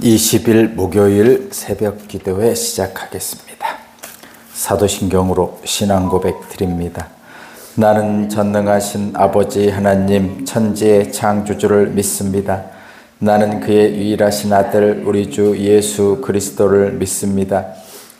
20일 목요일 새벽 기도회 시작하겠습니다. 사도신경으로 신앙 고백 드립니다. 나는 전능하신 아버지 하나님 천지의 창조주를 믿습니다. 나는 그의 유일하신 아들 우리 주 예수 그리스도를 믿습니다.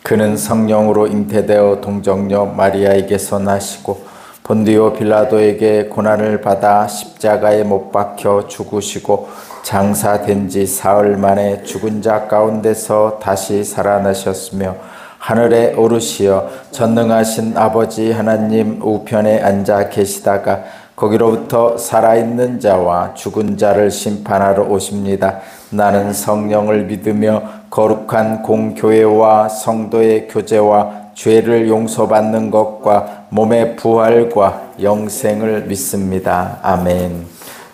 그는 성령으로 잉태되어 동정녀 마리아에게서 나시고 본디오 빌라도에게 고난을 받아 십자가에 못 박혀 죽으시고 장사된 지 사흘 만에 죽은 자 가운데서 다시 살아나셨으며 하늘에 오르시어 전능하신 아버지 하나님 우편에 앉아 계시다가 거기로부터 살아있는 자와 죽은 자를 심판하러 오십니다. 나는 성령을 믿으며 거룩한 공교회와 성도의 교제와 죄를 용서받는 것과 몸의 부활과 영생을 믿습니다. 아멘.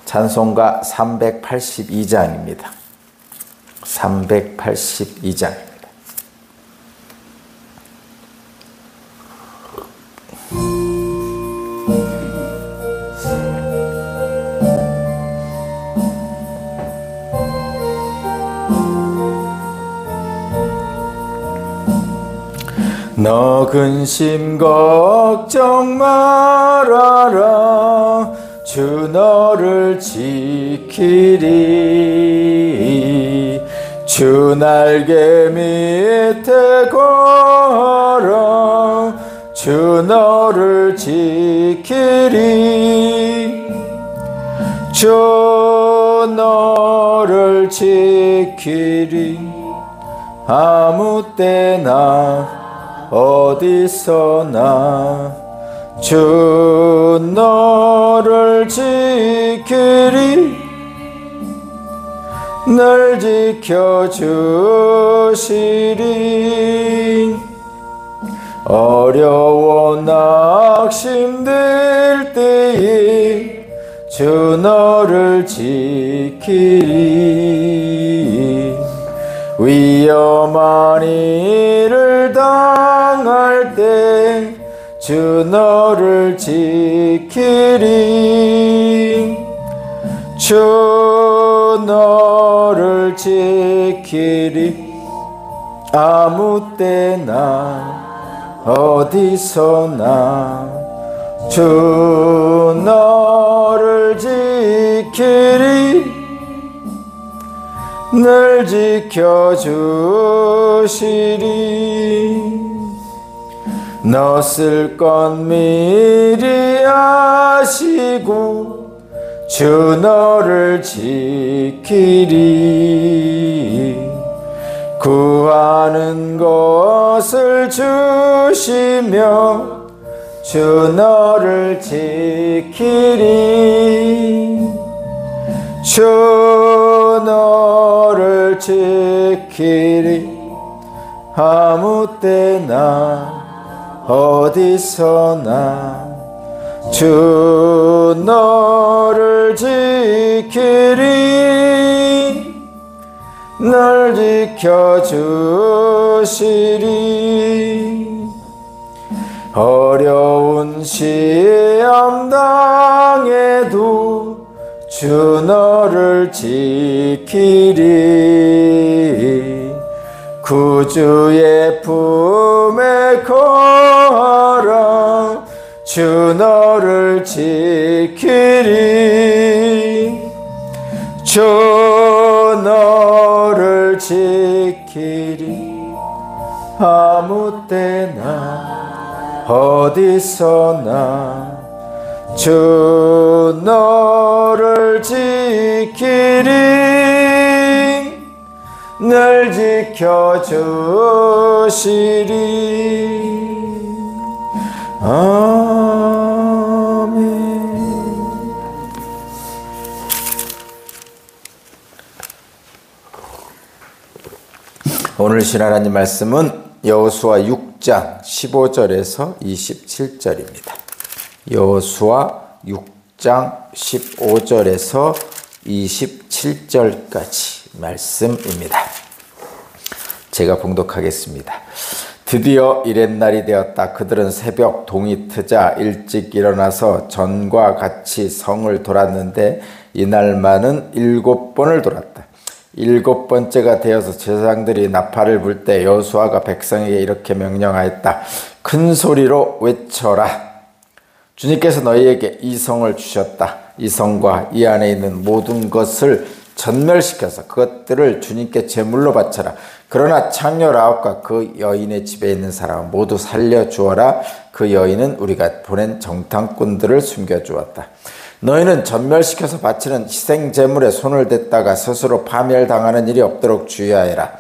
찬송가 382장입니다. 382장입니다. 너 근심 걱정 말아라 주 너를 지키리 주 날개 밑에 걸어 주 너를 지키리 주 너를 지키리 아무 때나 어디서나 주 너를 지키리 널 지켜주시리 어려워 낙심될 때에 주 너를 지키리 위험한 일을 당할 때 주 너를 지키리 주 너를 지키리 아무 때나 어디서나 주 너를 지키리 늘 지켜주시리 너 쓸 것 미리 아시고 주 너를 지키리 구하는 것을 주시며 주 너를 지키리 주 너를 지키리 아무 때나 어디서나 주 너를 지키리 널 지켜주시리 어려운 시험 당해도 주 너를 지키리 구주의 품에 걸어 주 너를 지키리 주 너를 지키리 아무 때나 어디서나 주 너를 지키리 늘 지켜주시리 아멘. 오늘 신 하나님 말씀은 여호수아 6장 15절에서 27절입니다. 여호수아 6장 15절에서 27절까지 말씀입니다. 제가 봉독하겠습니다. 드디어 이렛날이 되었다. 그들은 새벽 동이 트자 일찍 일어나서 전과 같이 성을 돌았는데 이날만은 7번을 돌았다. 7번째가 되어서 제사장들이 나팔을 불 때 여호수아가 백성에게 이렇게 명령하였다. 큰 소리로 외쳐라. 주님께서 너희에게 이 성을 주셨다. 이 성과 이 안에 있는 모든 것을 전멸시켜서 그것들을 주님께 제물로 바쳐라. 그러나 창녀 라합과 그 여인의 집에 있는 사람은 모두 살려주어라. 그 여인은 우리가 보낸 정탐꾼들을 숨겨주었다. 너희는 전멸시켜서 바치는 희생제물에 손을 댔다가 스스로 파멸당하는 일이 없도록 주의하여라.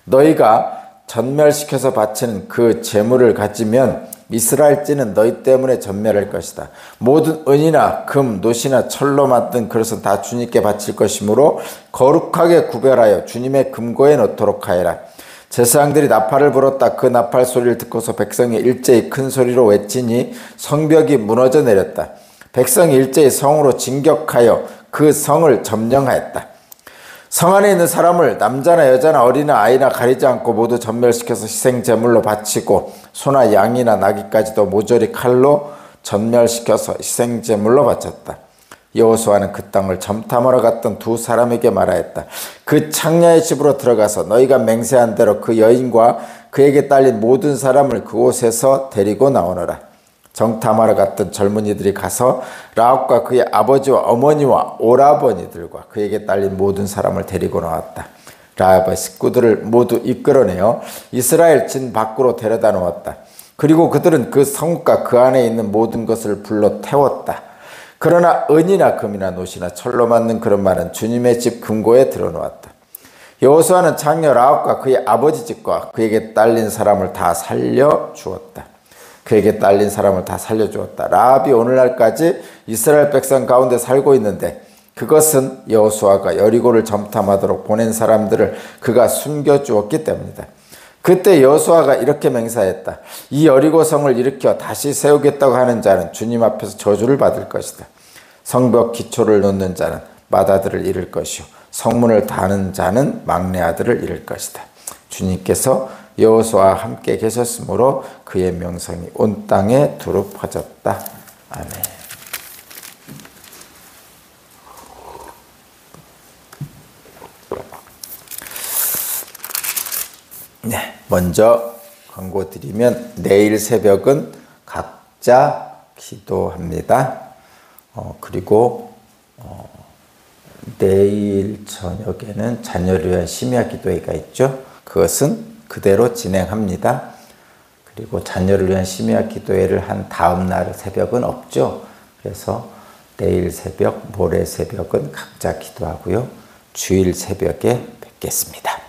너희가 전멸시켜서 바치는 그 제물을 가지면 이스라엘지는 너희 때문에 전멸할 것이다. 모든 은이나 금, 노시나 철로 만든 그릇은 다 주님께 바칠 것이므로 거룩하게 구별하여 주님의 금고에 넣도록 하여라. 제사장들이 나팔을 불었다. 그 나팔 소리를 듣고서 백성이 일제히 큰 소리로 외치니 성벽이 무너져 내렸다. 백성이 일제히 성으로 진격하여 그 성을 점령하였다. 성 안에 있는 사람을 남자나 여자나 어린아 아이나 가리지 않고 모두 전멸시켜서 희생제물로 바치고 소나 양이나 나귀까지도 모조리 칼로 전멸시켜서 희생제물로 바쳤다. 여호수아는 그 땅을 점탐하러 갔던 두 사람에게 말하였다. 그 창녀의 집으로 들어가서 너희가 맹세한 대로 그 여인과 그에게 딸린 모든 사람을 그곳에서 데리고 나오너라. 정탐하러 갔던 젊은이들이 가서 라합과 그의 아버지와 어머니와 오라버니들과 그에게 딸린 모든 사람을 데리고 나왔다. 라합의 식구들을 모두 이끌어내어 이스라엘 진 밖으로 데려다 놓았다. 그리고 그들은 그 성과 그 안에 있는 모든 것을 불러 태웠다. 그러나 은이나 금이나 노시나 철로 만든 그런 말은 주님의 집 금고에 들어놓았다. 여호수아는 창녀 라합과 그의 아버지 집과 그에게 딸린 사람을 다 살려주었다. 그에게 딸린 사람을 다 살려주었다. 라합이 오늘날까지 이스라엘 백성 가운데 살고 있는데 그것은 여호수아가 여리고를 점탐하도록 보낸 사람들을 그가 숨겨주었기 때문이다. 그때 여호수아가 이렇게 맹세했다. 이 여리고 성을 일으켜 다시 세우겠다고 하는 자는 주님 앞에서 저주를 받을 것이다. 성벽 기초를 놓는 자는 맏아들을 잃을 것이요 성문을 다는 자는 막내 아들을 잃을 것이다. 주님께서 여호수아와 함께 계셨으므로 그의 명성이 온 땅에 두루 퍼졌다. 아멘. 네, 먼저 광고 드리면 내일 새벽은 각자 기도합니다. 그리고 내일 저녁에는 자녀를 위한 심야 기도회가 있죠. 그것은 그대로 진행합니다. 그리고 자녀를 위한 심야 기도회를 한 다음 날 새벽은 없죠. 그래서 내일 새벽, 모레 새벽은 각자 기도하고요. 주일 새벽에 뵙겠습니다.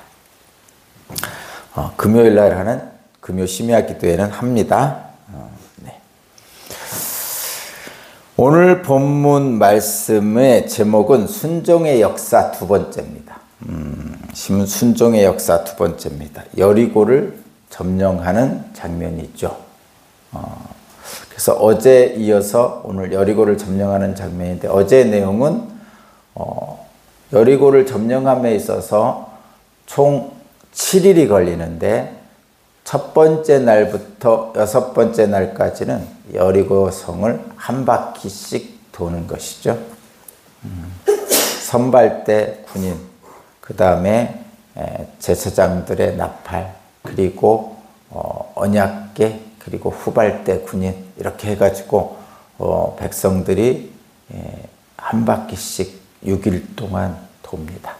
금요일 날 하는 금요 심야 기도회는 합니다. 네. 오늘 본문 말씀의 제목은 순종의 역사 두 번째입니다. 순종의 역사 두 번째입니다. 여리고를 점령하는 장면이 있죠. 그래서 어제 이어서 오늘 여리고를 점령하는 장면인데 어제의 내용은 여리고를 점령함에 있어서 총 7일이 걸리는데 첫 번째 날부터 6번째 날까지는 여리고 성을 한 바퀴씩 도는 것이죠. 선발대 군인, 그 다음에 제사장들의 나팔, 그리고 언약궤, 그리고 후발대 군인 이렇게 해가지고 백성들이 한 바퀴씩 6일 동안 돕니다.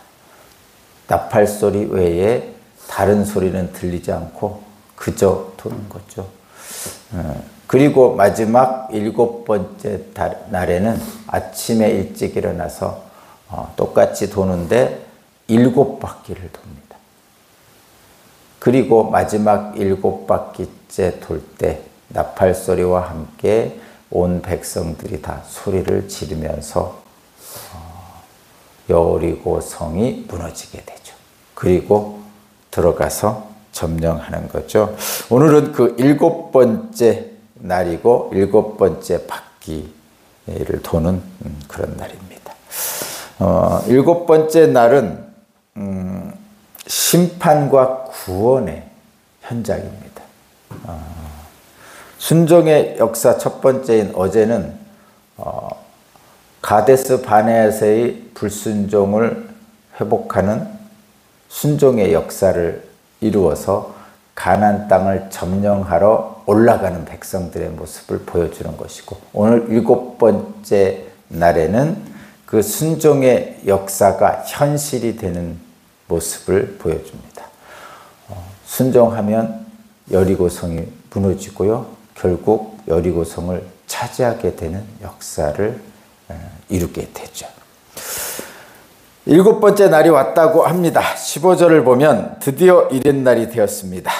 나팔 소리 외에 다른 소리는 들리지 않고 그저 도는 거죠. 그리고 마지막 7번째 날에는 아침에 일찍 일어나서 똑같이 도는데 7바퀴를 돕니다. 그리고 마지막 7바퀴째 돌 때 나팔 소리와 함께 온 백성들이 다 소리를 지르면서 여리고 성이 무너지게 되죠. 그리고 들어가서 점령하는 거죠. 오늘은 그 7번째 날이고 7번째 바퀴를 도는 그런 날입니다. 7번째 날은 심판과 구원의 현장입니다. 순종의 역사 첫 번째인 어제는 가데스 바네아스의 불순종을 회복하는 순종의 역사를 이루어서 가나안 땅을 점령하러 올라가는 백성들의 모습을 보여주는 것이고, 오늘 7번째 날에는 그 순종의 역사가 현실이 되는 모습을 보여줍니다. 순종하면 여리고성이 무너지고요, 결국 여리고성을 차지하게 되는 역사를 이루게 되죠. 7번째 날이 왔다고 합니다. 15절을 보면 드디어 이튿날이 되었습니다.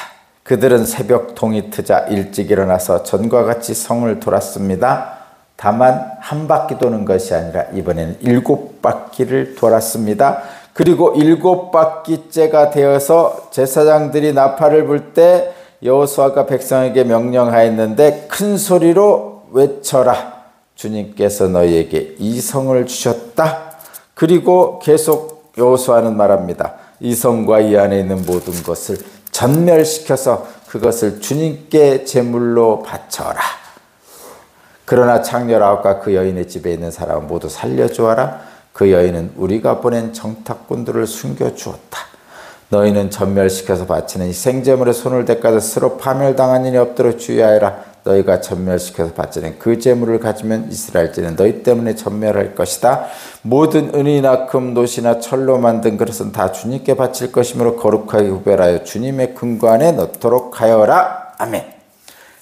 그들은 새벽 동이 트자 일찍 일어나서 전과 같이 성을 돌았습니다. 다만 한 바퀴 도는 것이 아니라 이번에는 7바퀴를 돌았습니다. 그리고 7바퀴째가 되어서 제사장들이 나팔을 불 때 여호수아가 백성에게 명령하였는데, 큰 소리로 외쳐라. 주님께서 너희에게 이 성을 주셨다. 그리고 계속 여호수아는 말합니다. 이 성과 이 안에 있는 모든 것을 전멸시켜서 그것을 주님께 제물로 바쳐라. 그러나 창녀 라합과 그 여인의 집에 있는 사람은 모두 살려주어라. 그 여인은 우리가 보낸 정탐꾼들을 숨겨주었다. 너희는 전멸시켜서 바치는 이 생제물에 손을 대까지 스스로 파멸당한 일이 없도록 주의하여라. 너희가 전멸시켜서 바치는 그 제물을 가지면 이스라엘지는 너희 때문에 전멸할 것이다. 모든 은이나 금, 놋이나 철로 만든 그릇은 다 주님께 바칠 것이므로 거룩하게 구별하여 주님의 금고 안에 넣도록 하여라. 아멘.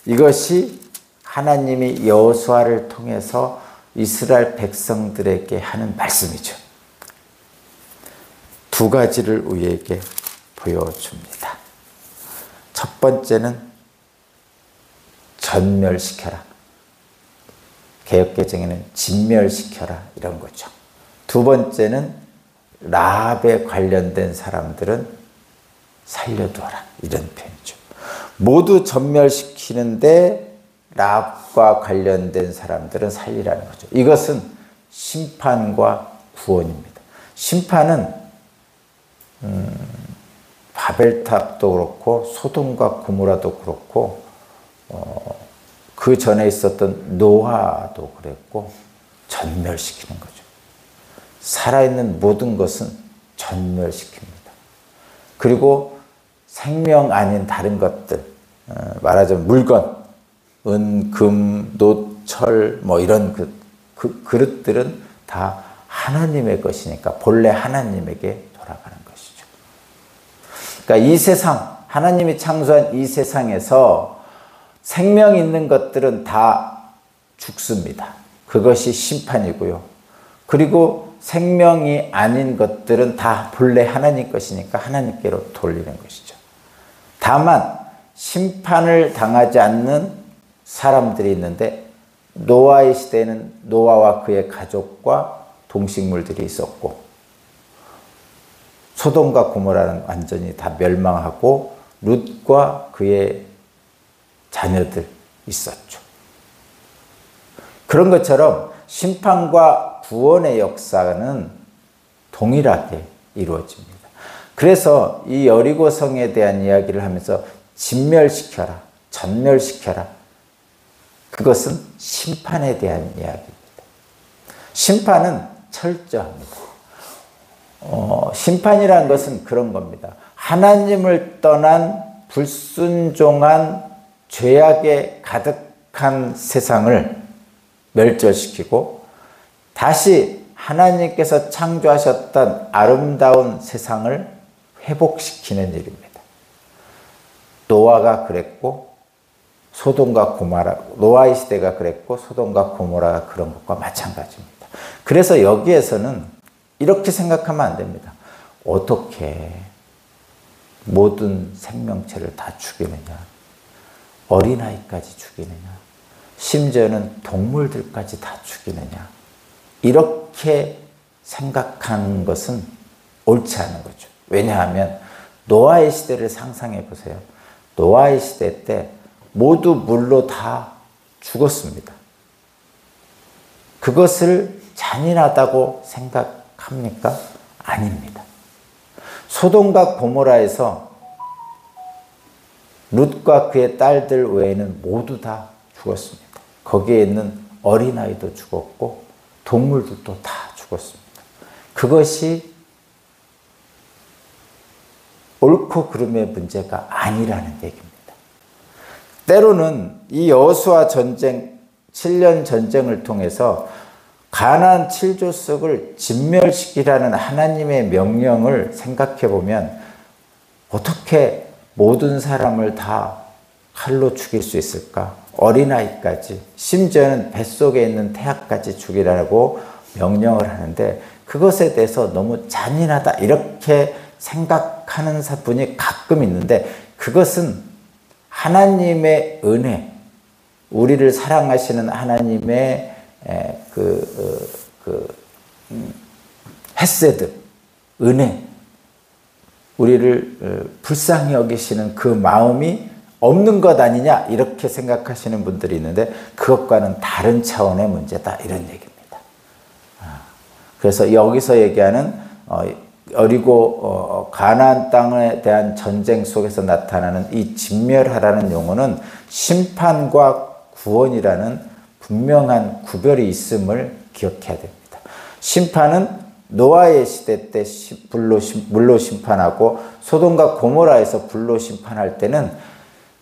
이것이 하나님이 여호수아를 통해서 이스라엘 백성들에게 하는 말씀이죠. 두 가지를 우리에게 보여줍니다. 첫 번째는 전멸시켜라. 개역개정에는 진멸시켜라 이런 거죠. 두 번째는 라합에 관련된 사람들은 살려두어라 이런 표현이죠. 모두 전멸시키는데 라합과 관련된 사람들은 살리라는 거죠. 이것은 심판과 구원입니다. 심판은 바벨탑도 그렇고 소돔과 고모라도 그렇고 그 전에 있었던 노아도 그랬고 전멸시키는 거죠. 살아있는 모든 것은 전멸시킵니다. 그리고 생명 아닌 다른 것들, 말하자면 물건, 은, 금, 놋, 철 뭐 이런 그릇들은 다 하나님의 것이니까 본래 하나님에게 돌아가는 것이죠. 그러니까 이 세상, 하나님이 창조한 이 세상에서 생명 있는 것들은 다 죽습니다. 그것이 심판이고요. 그리고 생명이 아닌 것들은 다 본래 하나님 것이니까 하나님께로 돌리는 것이죠. 다만 심판을 당하지 않는 사람들이 있는데, 노아의 시대에는 노아와 그의 가족과 동식물들이 있었고, 소돔과 고모라는 완전히 다 멸망하고 룻과 그의 자녀들 있었죠. 그런 것처럼 심판과 구원의 역사는 동일하게 이루어집니다. 그래서 이 여리고성에 대한 이야기를 하면서 진멸시켜라, 전멸시켜라, 그것은 심판에 대한 이야기입니다. 심판은 철저합니다. 심판이라는 것은 그런 겁니다. 하나님을 떠난 불순종한 죄악에 가득한 세상을 멸절시키고 다시 하나님께서 창조하셨던 아름다운 세상을 회복시키는 일입니다. 노아가 그랬고 소돔과 고모라, 노아의 시대가 그랬고 소돔과 고모라가 그런 것과 마찬가지입니다. 그래서 여기에서는 이렇게 생각하면 안 됩니다. 어떻게 모든 생명체를 다 죽이느냐, 어린아이까지 죽이느냐, 심지어는 동물들까지 다 죽이느냐, 이렇게 생각하는 것은 옳지 않은 거죠. 왜냐하면 노아의 시대를 상상해 보세요. 노아의 시대 때 모두 물로 다 죽었습니다. 그것을 잔인하다고 생각합니까? 아닙니다. 소돔과 고모라에서 룻과 그의 딸들 외에는 모두 다 죽었습니다. 거기에 있는 어린아이도 죽었고 동물들도 다 죽었습니다. 그것이 옳고 그름의 문제가 아니라는 얘기입니다. 때로는 이 여호수아 전쟁, 7년 전쟁을 통해서 가나안 7족속을 진멸시키라는 하나님의 명령을 생각해 보면 어떻게 모든 사람을 다 칼로 죽일 수 있을까? 어린아이까지, 심지어는 뱃속에 있는 태아까지 죽이라고 명령을 하는데 그것에 대해서 너무 잔인하다 이렇게 생각하는 분이 가끔 있는데 그것은 하나님의 은혜, 우리를 사랑하시는 하나님의 헤세드, 은혜, 우리를 불쌍히 여기시는 그 마음이 없는 것 아니냐 이렇게 생각하시는 분들이 있는데 그것과는 다른 차원의 문제다 이런 얘기입니다. 그래서 여기서 얘기하는 여리고 가나안 땅에 대한 전쟁 속에서 나타나는 이 진멸하라는 용어는 심판과 구원이라는 분명한 구별이 있음을 기억해야 됩니다. 심판은 노아의 시대 때 물로 심판하고 소돔과 고모라에서 불로 심판할 때는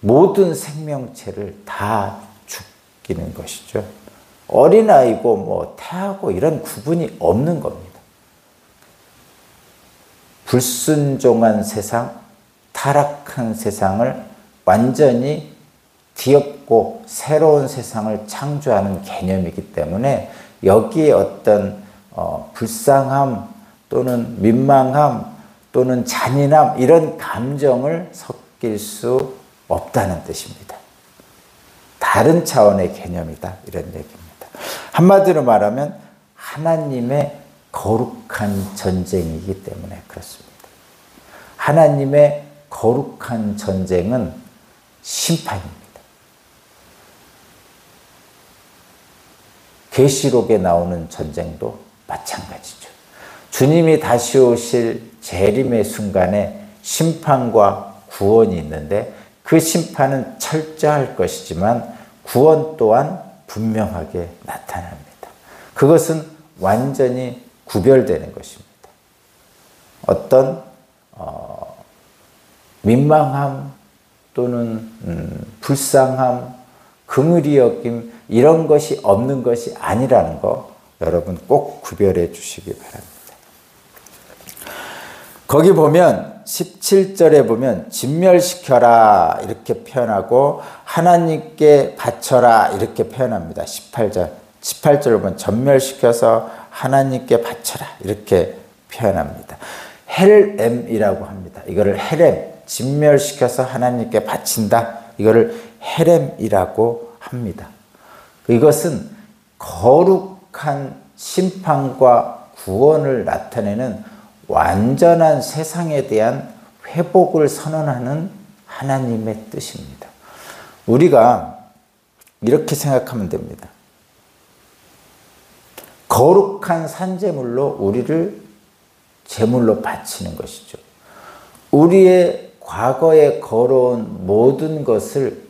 모든 생명체를 다 죽이는 것이죠. 어린아이고 뭐 태아고 이런 구분이 없는 겁니다. 불순종한 세상, 타락한 세상을 완전히 뒤엎고 새로운 세상을 창조하는 개념이기 때문에 여기에 어떤 불쌍함 또는 민망함 또는 잔인함 이런 감정을 섞일 수 없다는 뜻입니다. 다른 차원의 개념이다 이런 얘기입니다. 한마디로 말하면 하나님의 거룩한 전쟁이기 때문에 그렇습니다. 하나님의 거룩한 전쟁은 심판입니다. 계시록에 나오는 전쟁도 마찬가지죠. 주님이 다시 오실 재림의 순간에 심판과 구원이 있는데 그 심판은 철저할 것이지만 구원 또한 분명하게 나타납니다. 그것은 완전히 구별되는 것입니다. 어떤 민망함 또는 불쌍함, 긍휼히 여김 이런 것이 없는 것이 아니라는 거 여러분 꼭 구별해 주시기 바랍니다. 거기 보면 17절에 보면 진멸시켜라 이렇게 표현하고 하나님께 바쳐라 이렇게 표현합니다. 18절을 보면 전멸시켜서 하나님께 바쳐라 이렇게 표현합니다. 헬엠이라고 합니다. 이거를 헬엠, 진멸시켜서 하나님께 바친다. 이거를 헬엠이라고 합니다. 이것은 거룩한 심판과 구원을 나타내는 완전한 세상에 대한 회복을 선언하는 하나님의 뜻입니다. 우리가 이렇게 생각하면 됩니다. 거룩한 산제물로 우리를 제물로 바치는 것이죠. 우리의 과거에 걸어온 모든 것을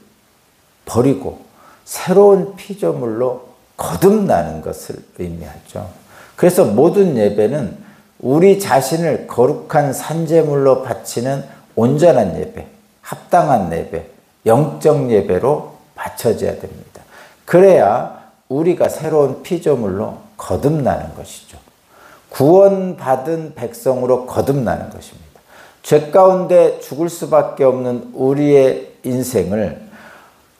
버리고 새로운 피조물로 거듭나는 것을 의미하죠. 그래서 모든 예배는 우리 자신을 거룩한 산제물로 바치는 온전한 예배, 합당한 예배, 영적 예배로 바쳐져야 됩니다. 그래야 우리가 새로운 피조물로 거듭나는 것이죠. 구원받은 백성으로 거듭나는 것입니다. 죄 가운데 죽을 수밖에 없는 우리의 인생을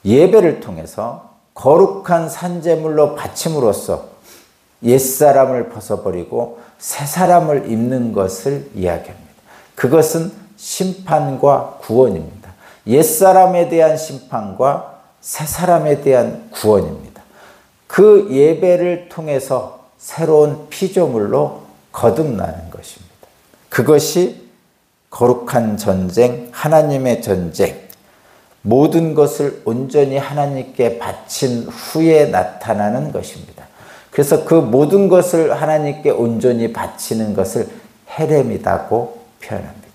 예배를 통해서 거룩한 산제물로 바침으로써 옛사람을 벗어버리고 새사람을 입는 것을 이야기합니다. 그것은 심판과 구원입니다. 옛사람에 대한 심판과 새사람에 대한 구원입니다. 그 예배를 통해서 새로운 피조물로 거듭나는 것입니다. 그것이 거룩한 전쟁, 하나님의 전쟁, 모든 것을 온전히 하나님께 바친 후에 나타나는 것입니다. 그래서 그 모든 것을 하나님께 온전히 바치는 것을 헤렘이라고 표현합니다.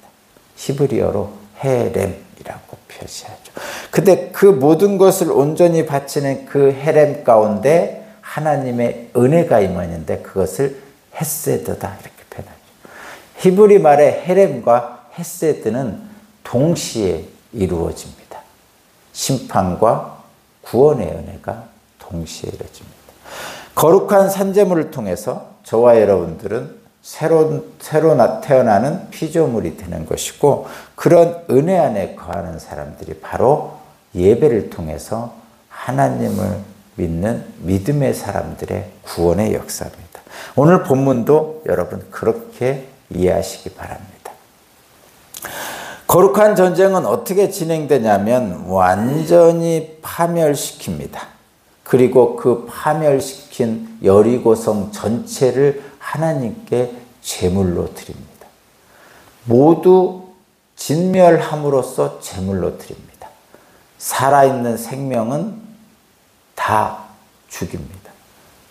히브리어로 헤렘이라고 표시하죠. 근데 그 모든 것을 온전히 바치는 그 헤렘 가운데 하나님의 은혜가 임하는데 그것을 헤세드다 이렇게 표현하죠. 히브리 말의 헤렘과 헤세드는 동시에 이루어집니다. 심판과 구원의 은혜가 동시에 이루어집니다. 거룩한 산제물을 통해서 저와 여러분들은 새로 태어나는 피조물이 되는 것이고, 그런 은혜 안에 거하는 사람들이 바로 예배를 통해서 하나님을 믿는 믿음의 사람들의 구원의 역사입니다. 오늘 본문도 여러분 그렇게 이해하시기 바랍니다. 거룩한 전쟁은 어떻게 진행되냐면 완전히 파멸시킵니다. 그리고 그 파멸시킨 여리고성 전체를 하나님께 제물로 드립니다. 모두 진멸함으로써 제물로 드립니다. 살아있는 생명은 다 죽입니다.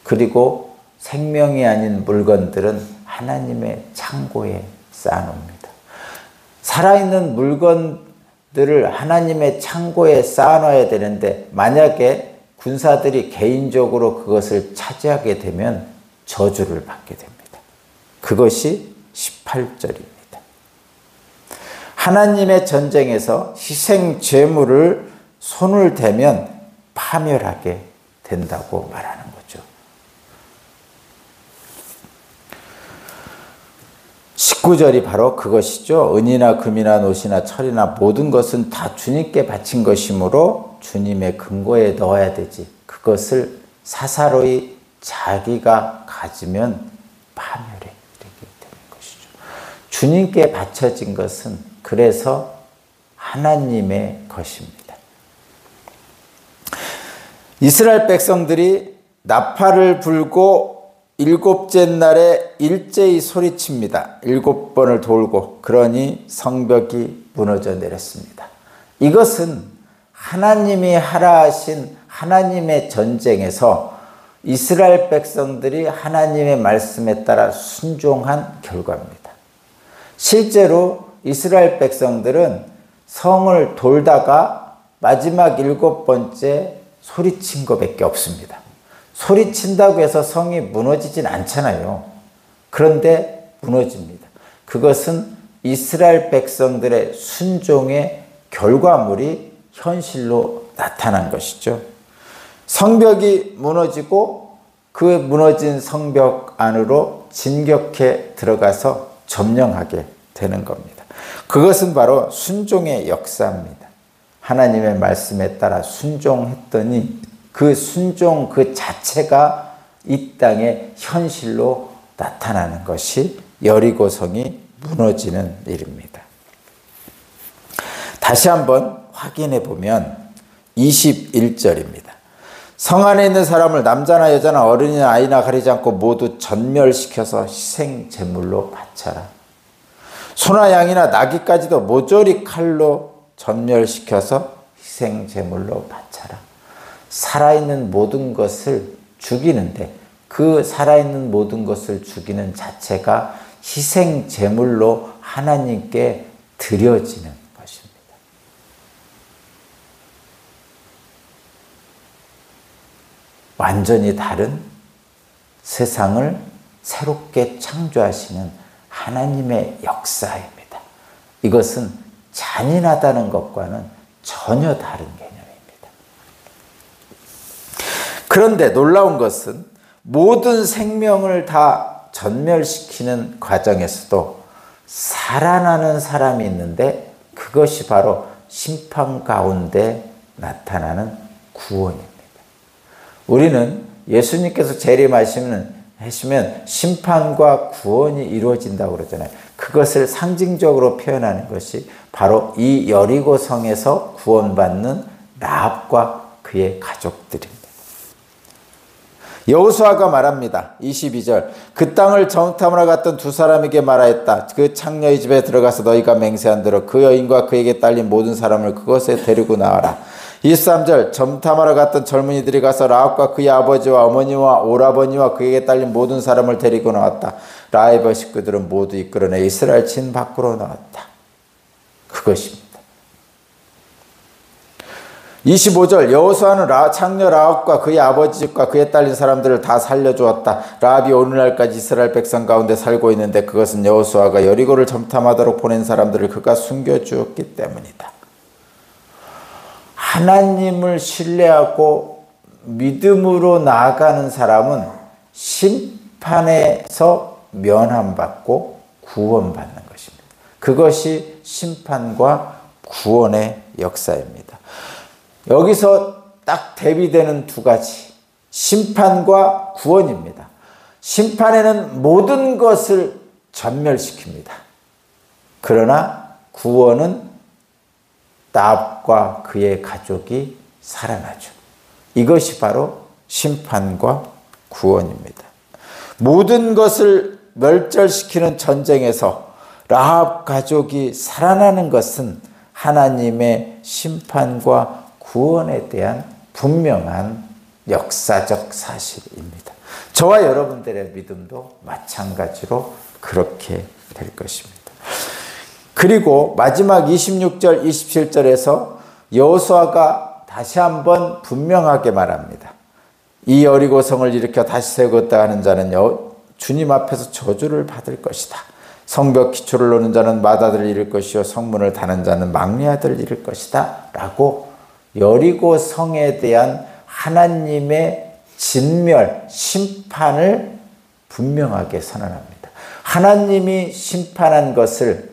그리고 생명이 아닌 물건들은 하나님의 창고에 쌓아놓습니다. 살아있는 물건들을 하나님의 창고에 쌓아놔야 되는데, 만약에 군사들이 개인적으로 그것을 차지하게 되면 저주를 받게 됩니다. 그것이 18절입니다. 하나님의 전쟁에서 희생 제물을 손을 대면 파멸하게 된다고 말하는 거죠. 19절이 바로 그것이죠. 은이나 금이나 노시나 철이나 모든 것은 다 주님께 바친 것이므로 주님의 금고에 넣어야 되지, 그것을 사사로이 자기가 가지면 파멸에 이르게 되는 것이죠. 주님께 바쳐진 것은 그래서 하나님의 것입니다. 이스라엘 백성들이 나팔을 불고 일곱째 날에 일제히 소리칩니다. 7번을 돌고, 그러니 성벽이 무너져 내렸습니다. 이것은 하나님이 하라 하신 하나님의 전쟁에서 이스라엘 백성들이 하나님의 말씀에 따라 순종한 결과입니다. 실제로 이스라엘 백성들은 성을 돌다가 마지막 7번째 소리친 것밖에 없습니다. 소리친다고 해서 성이 무너지진 않잖아요. 그런데 무너집니다. 그것은 이스라엘 백성들의 순종의 결과물이 현실로 나타난 것이죠. 성벽이 무너지고 그 무너진 성벽 안으로 진격해 들어가서 점령하게 되는 겁니다. 그것은 바로 순종의 역사입니다. 하나님의 말씀에 따라 순종했더니 그 순종 그 자체가 이 땅의 현실로 나타나는 것이 여리고성이 무너지는 일입니다. 다시 한번 확인해 보면 21절입니다. 성 안에 있는 사람을 남자나 여자나 어른이나 아이나 가리지 않고 모두 전멸시켜서 희생 제물로 바쳐라. 소나 양이나 나귀까지도 모조리 칼로 전멸시켜서 희생 제물로 바쳐라. 살아있는 모든 것을 죽이는데, 그 살아있는 모든 것을 죽이는 자체가 희생 제물로 하나님께 드려지는 것입니다. 완전히 다른 세상을 새롭게 창조하시는 하나님의 역사입니다. 이것은 잔인하다는 것과는 전혀 다른 개념입니다. 그런데 놀라운 것은 모든 생명을 다 전멸시키는 과정에서도 살아나는 사람이 있는데, 그것이 바로 심판 가운데 나타나는 구원입니다. 우리는 예수님께서 재림하시면 심판과 구원이 이루어진다고 그러잖아요. 그것을 상징적으로 표현하는 것이 바로 이 여리고성에서 구원받는 라합과 그의 가족들입니다. 여호수아가 말합니다. 22절. 그 땅을 정탐하러 갔던 두 사람에게 말하였다. 그 창녀의 집에 들어가서 너희가 맹세한 대로 그 여인과 그에게 딸린 모든 사람을 그것에 데리고 나와라. 23절. 정탐하러 갔던 젊은이들이 가서 라합과 그의 아버지와 어머니와 오라버니와 그에게 딸린 모든 사람을 데리고 나왔다. 라합의 식구들은 모두 이끌어내 이스라엘 진 밖으로 나왔다. 그것입니다. 25절 여호수아는 창녀 라합과 그의 아버지 집과 그에 딸린 사람들을 다 살려주었다. 라합이 오늘날까지 이스라엘 백성 가운데 살고 있는데 그것은 여호수아가 여리고를 점탐하도록 보낸 사람들을 그가 숨겨주었기 때문이다. 하나님을 신뢰하고 믿음으로 나아가는 사람은 심판에서 면함받고 구원받는 것입니다. 그것이 심판과 구원의 역사입니다. 여기서 딱 대비되는 두 가지, 심판과 구원입니다. 심판에는 모든 것을 전멸시킵니다. 그러나 구원은 라합과 그의 가족이 살아나죠. 이것이 바로 심판과 구원입니다. 모든 것을 멸절시키는 전쟁에서 라합 가족이 살아나는 것은 하나님의 심판과 구원에 대한 분명한 역사적 사실입니다. 저와 여러분들의 믿음도 마찬가지로 그렇게 될 것입니다. 그리고 마지막 26절, 27절에서 여호수아가 다시 한번 분명하게 말합니다. 이 여리고성을 일으켜 다시 세우겠다 하는 자는 주님 앞에서 저주를 받을 것이다. 성벽 기초를 놓는 자는 맏아들을 잃을 것이요 성문을 다는 자는 막내아들을 잃을 것이다 라고 여리고성에 대한 하나님의 진멸, 심판을 분명하게 선언합니다. 하나님이 심판한 것을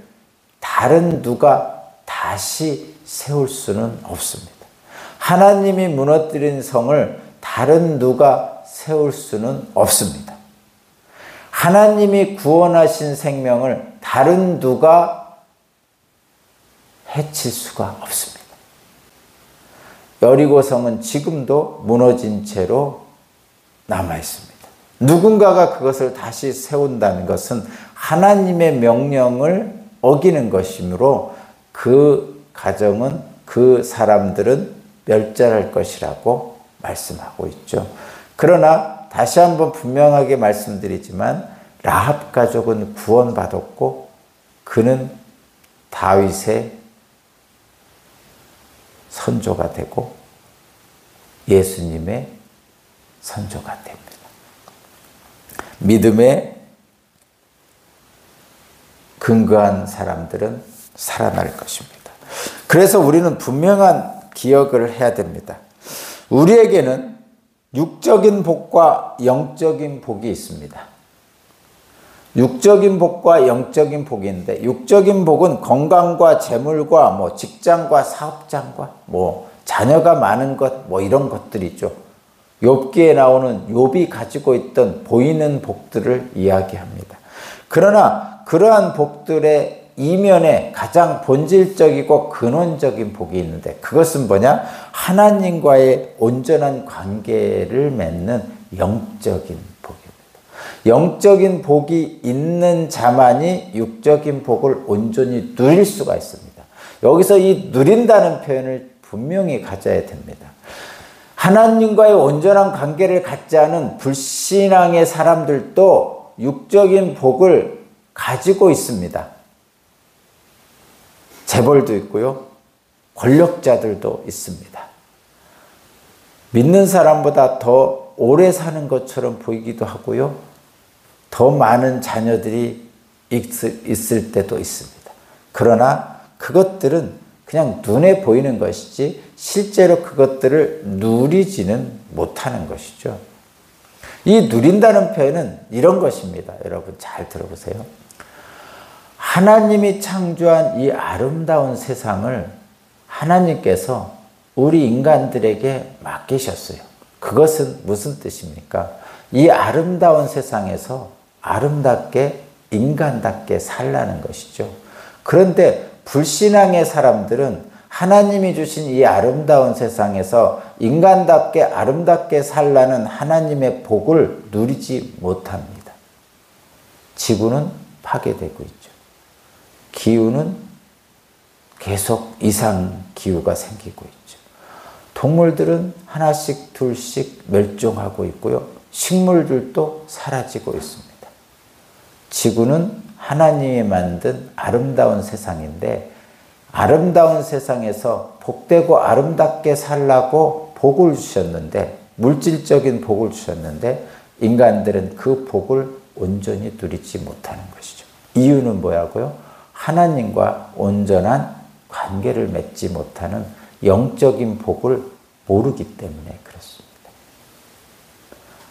다른 누가 다시 세울 수는 없습니다. 하나님이 무너뜨린 성을 다른 누가 세울 수는 없습니다. 하나님이 구원하신 생명을 다른 누가 해칠 수가 없습니다. 여리고성은 지금도 무너진 채로 남아 있습니다. 누군가가 그것을 다시 세운다는 것은 하나님의 명령을 어기는 것이므로 그 가정은, 그 사람들은 멸절할 것이라고 말씀하고 있죠. 그러나 다시 한번 분명하게 말씀드리지만 라합 가족은 구원받았고 그는 다윗의 선조가 되고 예수님의 선조가 됩니다. 믿음에 근거한 사람들은 살아날 것입니다. 그래서 우리는 분명한 기억을 해야 됩니다. 우리에게는 육적인 복과 영적인 복이 있습니다. 육적인 복과 영적인 복인데 육적인 복은 건강과 재물과 직장과 사업장과 자녀가 많은 것 이런 것들이죠. 욥기에 나오는 욥이 가지고 있던 보이는 복들을 이야기합니다. 그러나 그러한 복들의 이면에 가장 본질적이고 근원적인 복이 있는데 그것은 뭐냐? 하나님과의 온전한 관계를 맺는 영적인 복입니다. 영적인 복이 있는 자만이 육적인 복을 온전히 누릴 수가 있습니다. 여기서 이 누린다는 표현을 분명히 가져야 됩니다. 하나님과의 온전한 관계를 갖지 않은 불신앙의 사람들도 육적인 복을 가지고 있습니다. 재벌도 있고요. 권력자들도 있습니다. 믿는 사람보다 더 오래 사는 것처럼 보이기도 하고요. 더 많은 자녀들이 있을 때도 있습니다. 그러나 그것들은 그냥 눈에 보이는 것이지 실제로 그것들을 누리지는 못하는 것이죠. 이 누린다는 표현은 이런 것입니다. 여러분 잘 들어보세요. 하나님이 창조한 이 아름다운 세상을 하나님께서 우리 인간들에게 맡기셨어요. 그것은 무슨 뜻입니까? 이 아름다운 세상에서 아름답게 인간답게 살라는 것이죠. 그런데 불신앙의 사람들은 하나님이 주신 이 아름다운 세상에서 인간답게 아름답게 살라는 하나님의 복을 누리지 못합니다. 지구는 파괴되고 있죠. 기후는 계속 이상기후가 생기고 있죠. 동물들은 하나씩 둘씩 멸종하고 있고요. 식물들도 사라지고 있습니다. 지구는 하나님이 만든 아름다운 세상인데 아름다운 세상에서 복되고 아름답게 살라고 복을 주셨는데, 물질적인 복을 주셨는데 인간들은 그 복을 온전히 누리지 못하는 것이죠. 이유는 뭐라고요? 하나님과 온전한 관계를 맺지 못하는 영적인 복을 모르기 때문에 그렇습니다.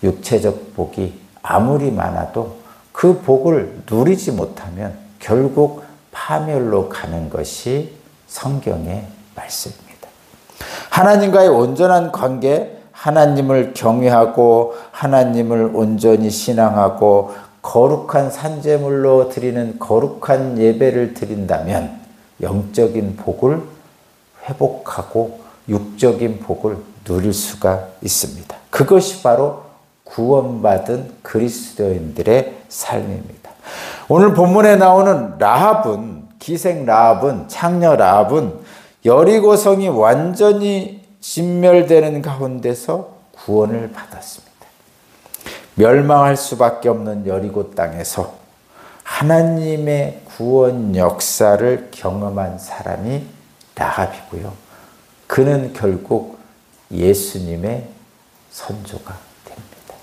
육체적 복이 아무리 많아도 그 복을 누리지 못하면 결국 파멸로 가는 것이 성경의 말씀입니다. 하나님과의 온전한 관계, 하나님을 경외하고 하나님을 온전히 신앙하고 거룩한 산제물로 드리는 거룩한 예배를 드린다면 영적인 복을 회복하고 육적인 복을 누릴 수가 있습니다. 그것이 바로 구원받은 그리스도인들의 삶입니다. 오늘 본문에 나오는 라합은, 기생 라합은, 창녀 라합은 여리고성이 완전히 진멸되는 가운데서 구원을 받았습니다. 멸망할 수밖에 없는 여리고 땅에서 하나님의 구원 역사를 경험한 사람이 라합이고요. 그는 결국 예수님의 선조가 됩니다.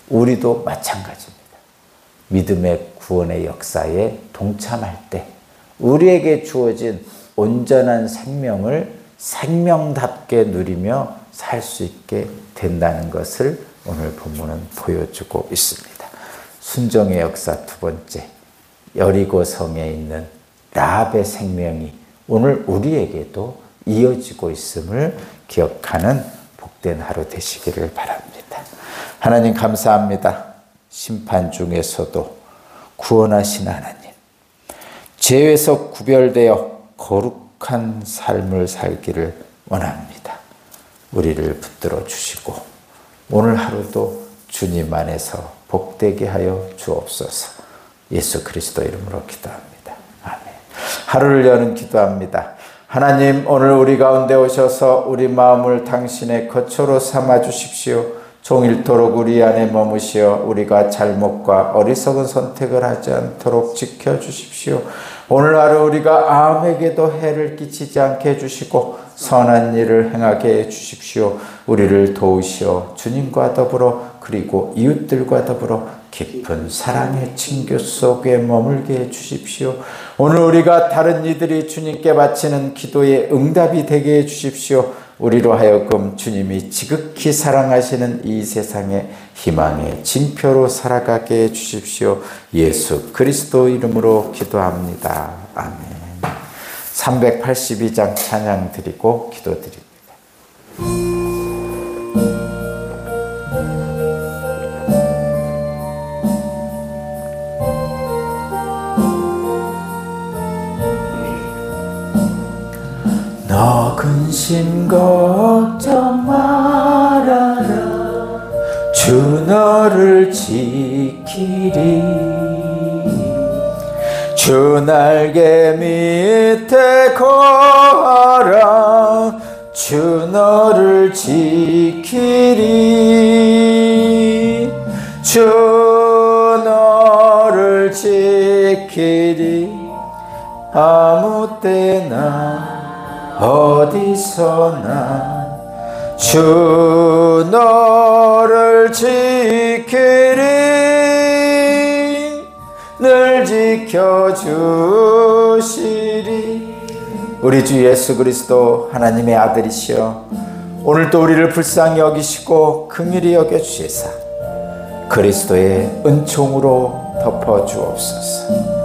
우리도 마찬가지입니다. 믿음의 구원의 역사에 동참할 때 우리에게 주어진 온전한 생명을 생명답게 누리며 살 수 있게 된다는 것을 오늘 본문은 보여주고 있습니다. 순종의 역사 두 번째, 여리고성에 있는 라합의 생명이 오늘 우리에게도 이어지고 있음을 기억하는 복된 하루 되시기를 바랍니다. 하나님 감사합니다. 심판 중에서도 구원하신 하나님, 죄에서 구별되어 거룩한 삶을 살기를 원합니다. 우리를 붙들어 주시고 오늘 하루도 주님 안에서 복되게 하여 주옵소서. 예수 그리스도 이름으로 기도합니다. 아멘. 하루를 여는 기도합니다. 하나님, 오늘 우리 가운데 오셔서 우리 마음을 당신의 거처로 삼아 주십시오. 종일토록 우리 안에 머무시어 우리가 잘못과 어리석은 선택을 하지 않도록 지켜주십시오. 오늘 하루 우리가 아무에게도 해를 끼치지 않게 해주시고 선한 일을 행하게 해주십시오. 우리를 도우시어 주님과 더불어 그리고 이웃들과 더불어 깊은 사랑의 친교 속에 머물게 해주십시오. 오늘 우리가 다른 이들이 주님께 바치는 기도의 응답이 되게 해주십시오. 우리로 하여금 주님이 지극히 사랑하시는 이 세상의 희망의 징표로 살아가게 해주십시오. 예수 그리스도 이름으로 기도합니다. 아멘. 382장 찬양 드리고 기도드립니다. 너 근심 걱정 말아라. 주 너를 지키리. 주 날개 밑에 거하라. 주 너를 지키리. 주 너를 지키리. 아무 때나 어디서나 주 너를 지키리. 늘 지켜주시리. 우리 주 예수 그리스도 하나님의 아들이시여 오늘도 우리를 불쌍히 여기시고 긍휼히 여겨주시사 그리스도의 은총으로 덮어주옵소서.